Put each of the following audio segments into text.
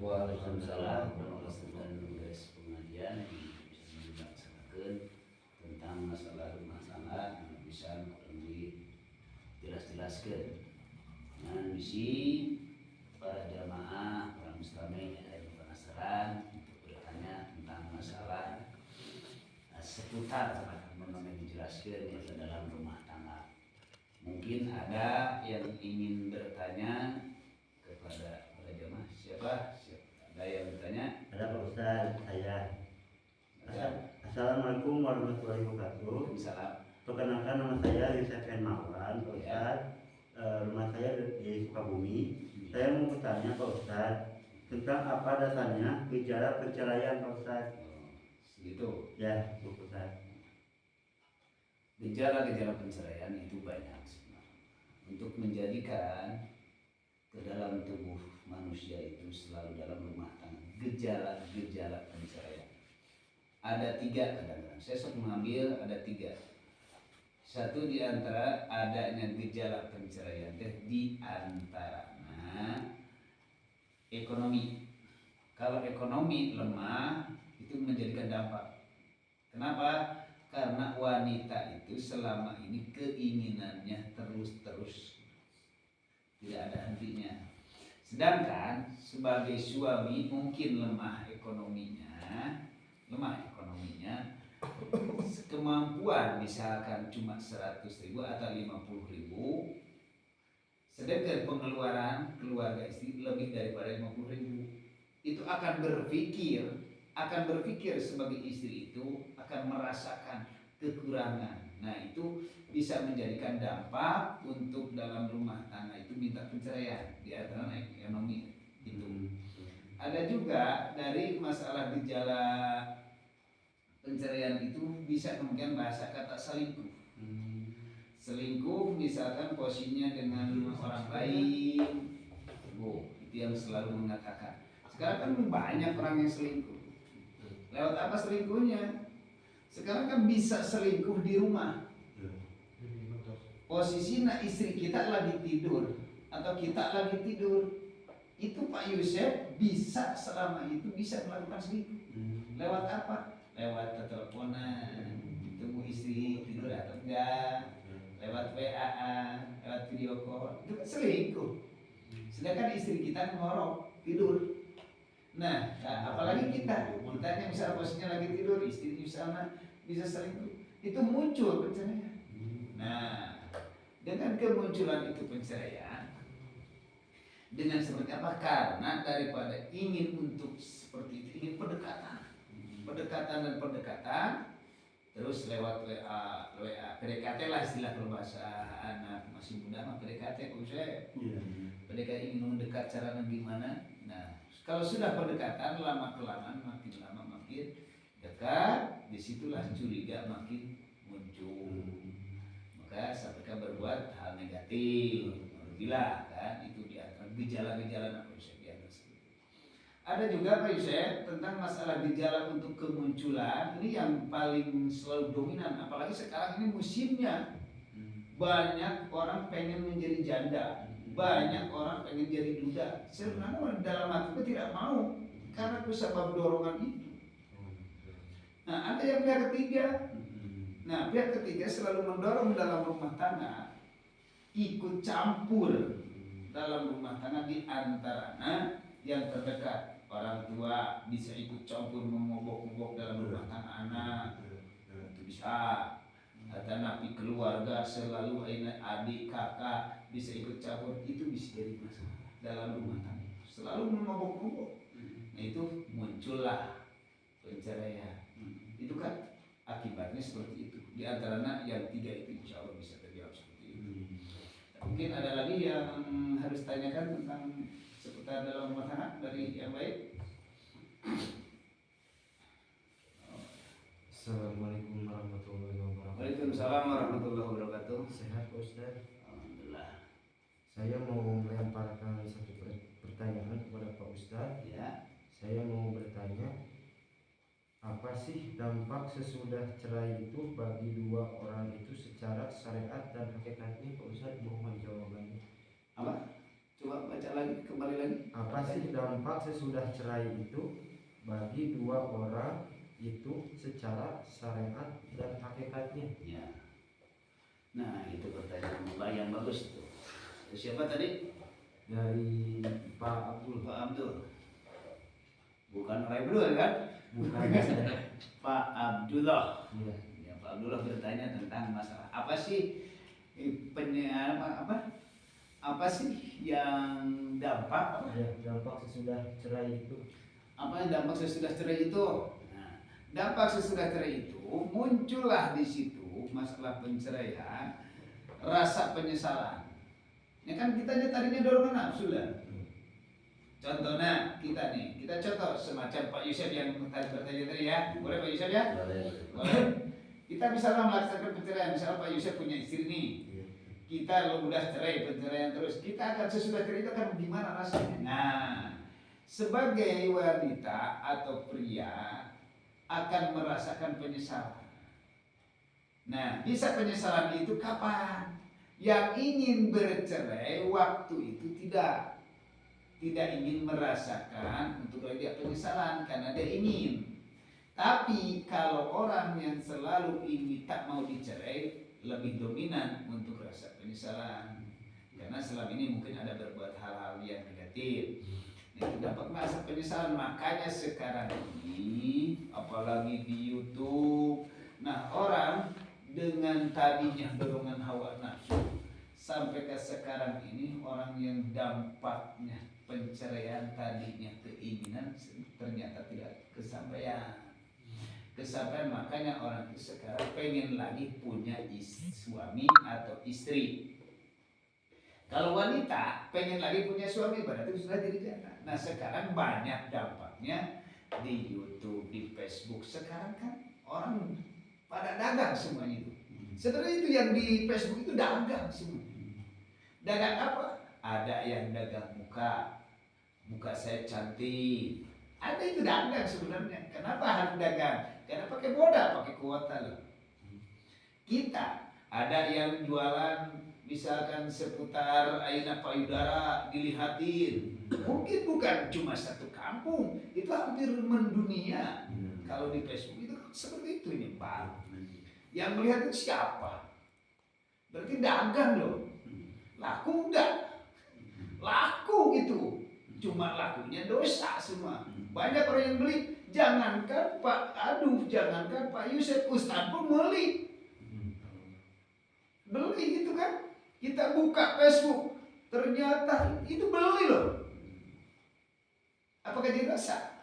Waalaikumsalam warahmatullahi pengajian yang bisa dilaksanakan tentang masalah rumah tangga yang bisa kurang dijelas-jelaskan. Dengan misi para jamaah, para mustami yang penasaran untuk bertanya tentang masalah seputar apa yang dijelaskan yaitu dalam rumah tangga. Mungkin ada yang ingin bertanya kepada para jamaah. Siapa? Ada yang bertanya? Ada Pak Ustaz, saya. Assalamualaikum warahmatullahi wabarakatuh. Salam. Perkenalkan nama saya Yusuf N. Mawan, Pak Ustaz. Rumah saya di Sukabumi. Saya mau bertanya Pak Ustaz tentang apa dasarnya gejala perceraian Pak Ustaz. Segitu. Ya, Pak Ustaz. Gejala-gejala perceraian itu banyak sebenarnya. Untuk menjadikan ke dalam tubuh manusia itu selalu dalam rumah tangga gejala-gejala perceraian. Ada 3 kadang-kadang. Saya sudah mengambil ada 3. Satu di antara adanya gejala perceraian di antaranya ekonomi. Kalau ekonomi lemah itu menjadikan dampak. Kenapa? Karena wanita itu selama ini keinginannya terus-terus, tidak ada hentinya. Sedangkan sebagai suami mungkin lemah ekonominya, kemampuan misalkan cuma 100.000 atau 50.000, sedangkan pengeluaran keluarga istri lebih daripada 50.000. Itu akan berpikir sebagai istri itu akan merasakan kekurangan. Nah itu bisa menjadikan dampak untuk dalam rumah tangga itu minta perceraian di antara ekonomi itu. Ada juga dari masalah gejala pencerian itu bisa kemudian bahasa kata selingkuh. Selingkuh misalkan posisinya dengan orang lain. Itu yang selalu mengatakan. Sekarang kan banyak orang yang selingkuh. Lewat apa selingkuhnya? Sekarang kan bisa selingkuh di rumah. Posisinya istri kita lagi tidur atau kita lagi tidur, itu Pak Yusuf bisa selama itu bisa melakukan selingkuh. Lewat apa? Lewat teleponan, tunggu istri tidur atau enggak, lewat WA, lewat video call, itu kan selingkuh. Sedangkan istri kita ngorok tidur. Nah, apalagi kita yang misalnya posisinya lagi tidur, istri misalnya bisa selingkuh, itu muncul perceraian. Nah, dengan kemunculan itu perceraian, dengan seperti apa? Karena daripada ingin untuk seperti itu, ingin pendekatan, terus lewat WA, PDKT lah istilah kalau bahasa anak masih muda mah PDKT, PDKT ingin mendekat caranya gimana? Nah, kalau sudah pendekatan lama-kelamaan makin lama makin dekat, disitulah curiga makin muncul. Maka sampai berbuat hal negatif, gila kan? Itu di antara gejala-gejala Pak Yusuf di atas. Ada juga Pak Yusuf tentang masalah gejala untuk kemunculan ini yang paling selalu dominan, apalagi sekarang ini musimnya. Banyak orang pengen menjadi janda, banyak orang pengen jadi duda. Sebenarnya dalam hati itu tidak mau karena sebab dorongan itu. Nah ada yang pihak ketiga. Nah pihak ketiga selalu mendorong dalam rumah tangga, ikut campur dalam rumah tangga di antaranya yang terdekat. Orang tua bisa ikut campur memobok-mobok dalam rumah tangga anak, itu bisa. Atau napi keluarga selalu adik kakak bisa ikut campur, itu bisa jadi masalah dalam rumah tangga. Selalu memobok-mobok. Nah itu muncullah perceraian. Itu kan akibatnya seperti itu. Di antaranya yang 3 itu insya Allah bisa terjawab seperti itu. Mungkin ada lagi yang harus tanyakan tentang seputar dalam rumah tangga dari yang baik. Assalamualaikum warahmatullahi wabarakatuh. Waalaikumsalam warahmatullahi wabarakatuh. Sehat Ustaz? Alhamdulillah. Saya mau melemparkan satu pertanyaan kepada Pak Ustaz. Ya. Saya mau bertanya, apa sih dampak sesudah cerai itu bagi 2 orang itu secara syariat dan hakikatnya Pak Ustaz? Mohon jawabannya. Apa? Coba baca lagi, kembali lagi. Apa sih dampak sesudah cerai itu bagi dua orang itu secara syariat dan hakikatnya? Ya. Nah, itu pertanyaan yang bagus itu. Siapa tadi? Dari Pak Abdul. Pak Abdul. Bukan Rai Abdul kan? Bukan. Pak Abdullah. Iya. Ya, Pak Abdullah bertanya tentang masalah apa sih apa sih yang dampak apa? Ya, dampak sesudah cerai itu. Apa yang dampak sesudah cerai itu? Nah, dampak sesudah cerai itu muncullah di situ masalah penceraian, rasa penyesalan. Ya kan kita tadinya dorongan nafsu lah. Contohnya kita contoh semacam Pak Yusuf yang tadi bertanya tadi ya, boleh Pak Yusuf ya? Boleh. Kita misalnya melaksanakan penceraian, misalnya Pak Yusuf punya istri nih, kita udah cerai, penceraian terus, kita akan sesudah cerai itu akan gimana rasanya? Nah, sebagai wanita atau pria akan merasakan penyesalan. Nah, bisa penyesalan itu kapan? Yang ingin bercerai waktu itu tidak ingin merasakan untuk dia penyesalan karena dia ingin. Tapi kalau orang yang selalu ingin tak mau dicerai lebih dominan untuk rasa penyesalan karena selama ini mungkin ada berbuat hal-hal yang negatif. Itu dapat merasa penyesalan. Makanya sekarang ini apalagi di YouTube, nah orang dengan tadinya dorongan hawa nafsu sampai ke sekarang ini orang yang dampaknya penceraian tadinya keinginan ternyata tidak kesampaian. Makanya orang itu sekarang pengen lagi punya suami atau istri. Kalau wanita pengen lagi punya suami berarti sudah jadi janda. Nah sekarang banyak dampaknya di YouTube, di Facebook. Sekarang kan orang pada dagang semuanya itu. Sebenarnya itu yang di Facebook itu dagang semua. Dagang apa? Ada yang dagang muka saya cantik. Ada itu dagang sebenarnya. Kenapa harus dagang? Karena pakai modal, pakai kuota loh. Kita ada yang jualan misalkan seputar Aina Payudara dilihatin. Mungkin bukan cuma satu kampung, itu hampir mendunia. Kalau di Facebook itu seperti itu ini Pak. Yang melihat itu siapa? Berarti dagang loh. Laku enggak? Laku gitu. Cuma lakunya dosa semua. Banyak orang yang beli. Jangankan Pak Yusuf, Ustaz pun beli gitu kan. Kita buka Facebook, ternyata itu beli loh. Apakah dia dosa?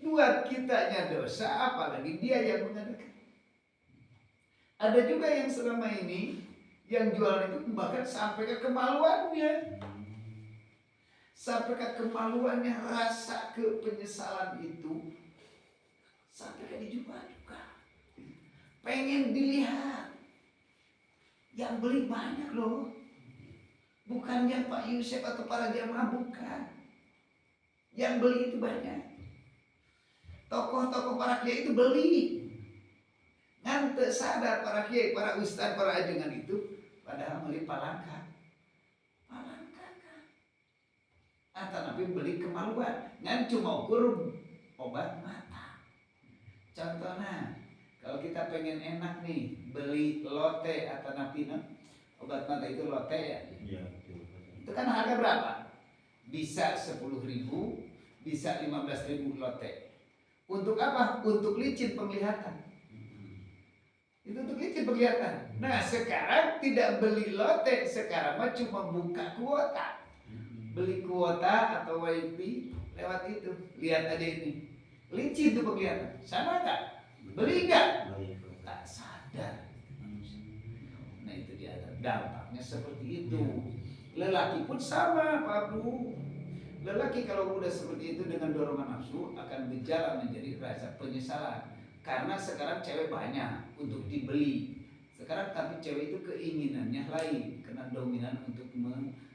Buat kitanya dosa, apalagi dia yang mengadakan. Ada juga yang selama ini yang jualan itu bahkan sampai ke kemaluannya. Sampai ke kemaluannya, rasa ke penyesalan itu sampai ke dijual juga. Pengen dilihat. Yang beli banyak loh. Bukannya Pak Yusuf atau para jamaah, bukan. Yang beli itu banyak. Tokoh-tokoh para kiai itu beli. Ngantek sadar para kiai, para ustaz, para ajengan itu padahal beli palangka. Tapi beli kemaluan, ngan cuma ukur obat mata. Contohnya, kalau kita pengen enak nih, beli lote atau napina, obat mata itu lote ya. Iya. Itu kan harga berapa? Bisa 10.000, bisa 15.000 lote. Untuk apa? Untuk licin penglihatan. Itu untuk licin penglihatan. Nah sekarang tidak beli lote, sekarang mah cuma buka kuota. Beli kuota atau wifi lewat itu. Lihat aja ini. Licin tuh penglihatan. Sama enggak? Beli enggak? Tak sadar. Nah itu dia. Dampaknya seperti itu. Lelaki pun sama Pak Bro. Lelaki kalau udah seperti itu dengan dorongan nafsu akan berjalan menjadi rasa penyesalan. Karena sekarang cewek banyak untuk dibeli. Sekarang tapi cewek itu keinginannya lain. Karena dominan untuk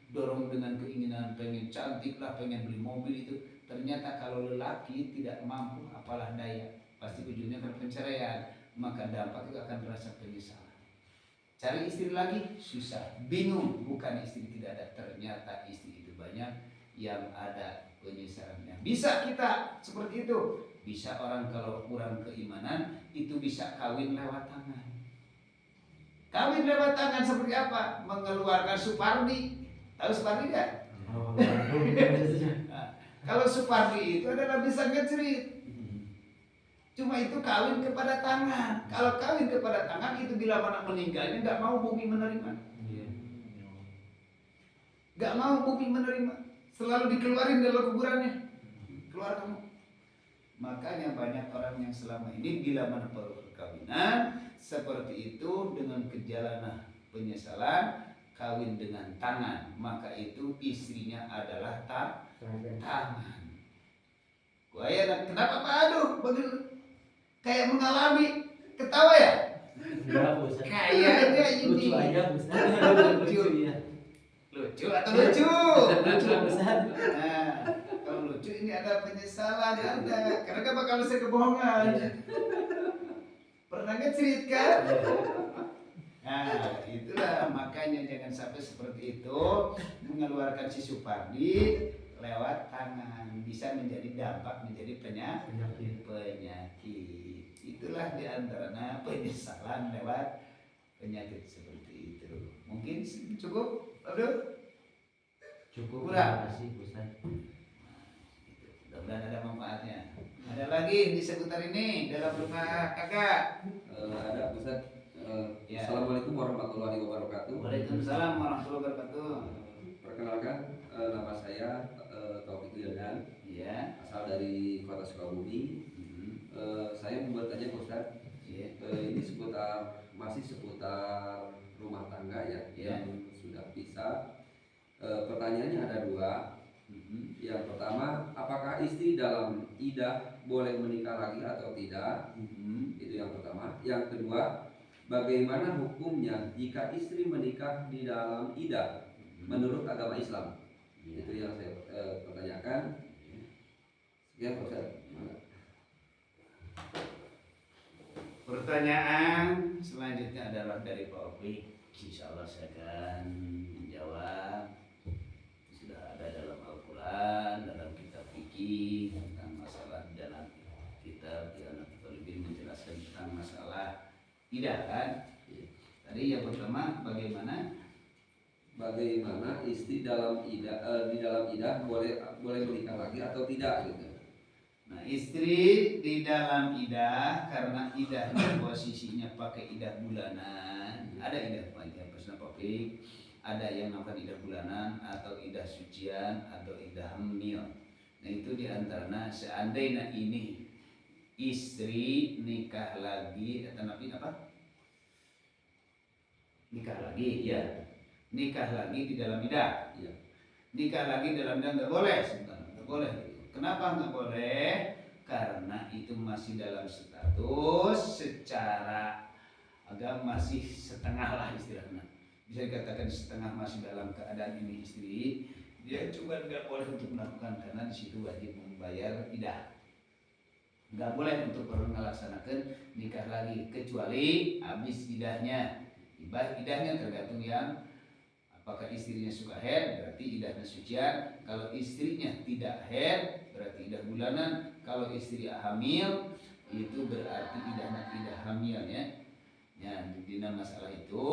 dorong dengan keinginan pengen cantik lah, pengen beli mobil itu. Ternyata kalau lelaki tidak mampu, apalah daya, pasti ujungnya akan penceraian. Maka dampak itu akan merasa penyesalan. Cari istri lagi susah, bingung. Bukan istri tidak ada, ternyata istri itu banyak yang ada penyesalannya. Bisa kita seperti itu. Bisa orang kalau kurang keimanan itu bisa kawin lewat tangan. Kawin lewat tangan seperti apa? Mengeluarkan Supardi. Tahu Supardi nggak? Nah, kalau Supardi itu adalah bisa ngecerit. Cuma itu kawin kepada tangan. Kalau kawin kepada tangan itu bila mana meninggalnya nggak mau bumi menerima. Nggak mau bumi menerima. Selalu dikeluarin dari kuburannya. Keluar kamu. Makanya banyak orang yang selama ini bila mana perkawinan seperti itu dengan gejala penyesalan kawin dengan tangan, maka itu istrinya adalah tangan. Kuaya kenapa Pak Aduh begitu kayak mengalami ketawa ya? Kayaknya ini lucu aja lucu atau lucu? Nah, kalau lucu ini ada penyesalan ada karena bakal saya kebohongan. Pernah nge-cerit kan? Nah, itulah makanya jangan sampai seperti itu mengeluarkan si Supardi lewat tangan bisa menjadi dampak menjadi penyakit. Itulah diantara penyesalan lewat penyakit seperti itu. Mungkin cukup, Aduh? Cukup. Kurang. Terima kasih Ustaz. Mudah-mudahan ada manfaatnya. Ada lagi di seputar ini dalam rumah kakak. Ada Ustaz. Ya. Assalamualaikum warahmatullahi wabarakatuh. Waalaikumsalam warahmatullahi wabarakatuh. Perkenalkan, nama saya Taufik Wildan, Iya. asal dari Kota Sukabumi. Saya mau bertanya Pak Ustaz, ini masih seputar rumah tangga ya, yang sudah pisah. Pertanyaannya ada dua. Yang pertama, apakah istri dalam idah boleh menikah lagi atau tidak? Itu yang pertama. Yang kedua, bagaimana hukumnya jika istri menikah di dalam idah menurut agama Islam? Itu yang saya pertanyakan. Sekian Pak Ustaz. Pertanyaan selanjutnya adalah dari Pak Opik. Insya Allah saya akan menjawab. Sudah ada dalam Al-Quran, dalam kitab fikih tentang masalah dalam kitab yang lebih menjelaskan tentang masalah idah kan. Tadi yang pertama bagaimana Istri dalam idah di dalam idah boleh menikah lagi atau tidak gitu. Nah, istri di dalam idah karena idahnya posisinya pakai idah bulanan. Ada idah panjang personal topik, ada yang namanya idah bulanan atau idah sucian atau idah hamil. Nah, itu diantaranya seandainya ini istri nikah lagi atau nabi apa? Nikah lagi ya. Nikah lagi di dalam idah. Ya. Nikah lagi dalam idah nggak boleh, nggak boleh. Kenapa nggak boleh? Karena itu masih dalam status secara agama masih setengah lah istilahnya. Bisa dikatakan setengah masih dalam keadaan ini istri. Dia juga nggak boleh untuk melakukan karena di situ wajib membayar idah. Nggak boleh untuk melaksanakan nikah lagi kecuali habis idahnya. Idahnya tergantung yang apakah istrinya suka haid berarti idahnya sucian. Kalau istrinya tidak haid berarti idah bulanan. Kalau istri hamil itu berarti idah hamilnya. Ya, di masalah itu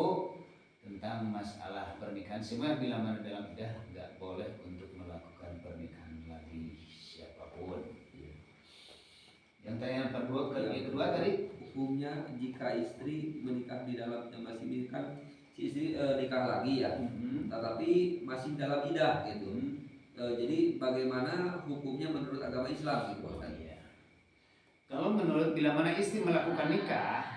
tentang masalah pernikahan semua bila mana dalam idah nggak boleh untuk melakukan pernikahan lagi siapapun. Yang tanya kedua tadi Hukumnya jika istri menikah di dalam masih menikah si istri nikah lagi ya, tetapi masih dalam idah gitu. Jadi bagaimana hukumnya menurut agama Islam gitu Ustaz? Iya. Kalau menurut bila mana istri melakukan nikah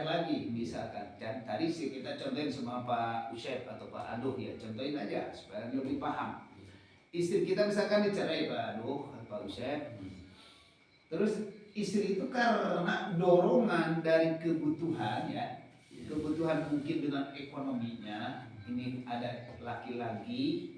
lagi, misalkan dan tadi sih kita contohin sama Pak Usyep atau Pak Aduh ya, contohin aja supaya lebih paham. Istri kita misalkan dicerai Pak Aduh, Pak Usyep. Terus istri itu karena dorongan dari kebutuhan ya, kebutuhan mungkin dengan ekonominya, ini ada laki-laki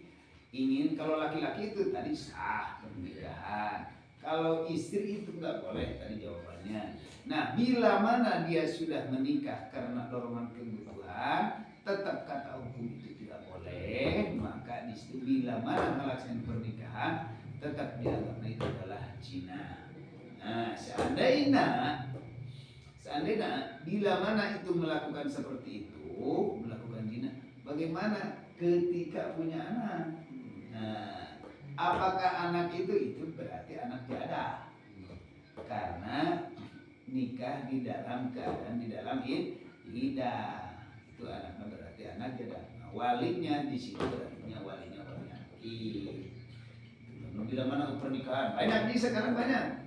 ingin, kalau laki-laki itu tadi sah pernikahan, kalau istri itu nggak boleh tadi jawabannya. Nah, bila mana dia sudah menikah karena dorongan kebutuhan, tetap kata hukum itu tidak boleh, maka di istri bila mana melaksanakan pernikahan tetap dianggapnya itu adalah zina. Nah, seandainya bila mana itu melakukan seperti itu, melakukan zina, bagaimana ketika punya anak? Nah, apakah anak itu berarti anak jadah? Karena nikah di dalam keadaan di dalam iddah, itu anaknya berarti anak jadah. Nah, walinya di situ berarti walinya orang laki. Bila mana pernikahan banyak nih sekarang, banyak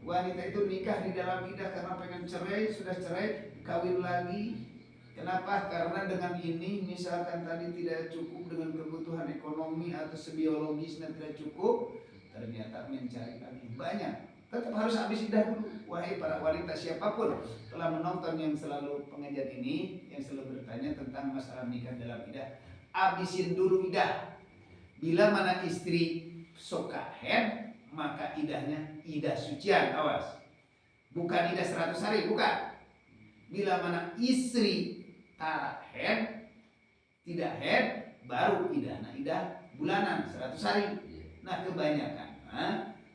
wanita itu nikah di dalam iddah karena pengen cerai, sudah cerai kawin lagi. Kenapa? Karena dengan ini misalkan tadi tidak cukup dengan kebutuhan ekonomi atau biologisnya tidak cukup, ternyata mencari lagi banyak. Tetap harus habis iddah dulu. Wahai para wanita siapapun telah menonton yang selalu pengajian ini, yang selalu bertanya tentang masalah nikah dalam iddah, habisin dulu iddah. Bila mana istri soka head, maka idahnya idah sucian, awas. Bukan idah 100 hari, bukan. Bila mana istri tarak head, tidak head, baru idahnya idah bulanan 100 hari. Nah, kebanyakan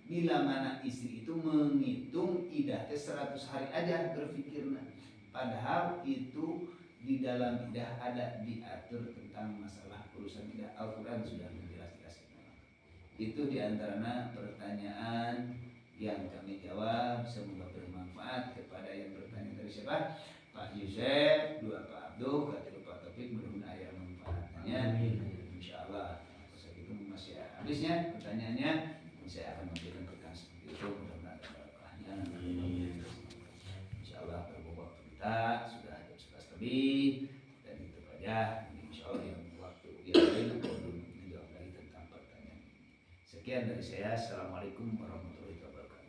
bila mana istri itu menghitung idahnya 100 hari aja berpikirnya. Padahal itu di dalam idah ada diatur tentang masalah urusan idah. Al-Quran sudah menjelaskan. Itu diantaranya pertanyaan yang kami jawab. Semoga bermanfaat kepada yang bertanya dari siapa? Pak Yusef, Pak Abdul, Pak Taufik, mudah-mudahan ada manfaatnya. Insyaallah. Itu masih habisnya pertanyaannya. Saya akan memberikan pertanyaan seperti itu. Mudah-mudahan ada manfaatnya. Insyaallah berbobot kita sudah jam 11 lebih dan itu saja. Insyaallah yang waktu yang lain menjawab lagi tentang pertanyaan ini. Sekian dari saya. Assalamualaikum warahmatullahi wabarakatuh.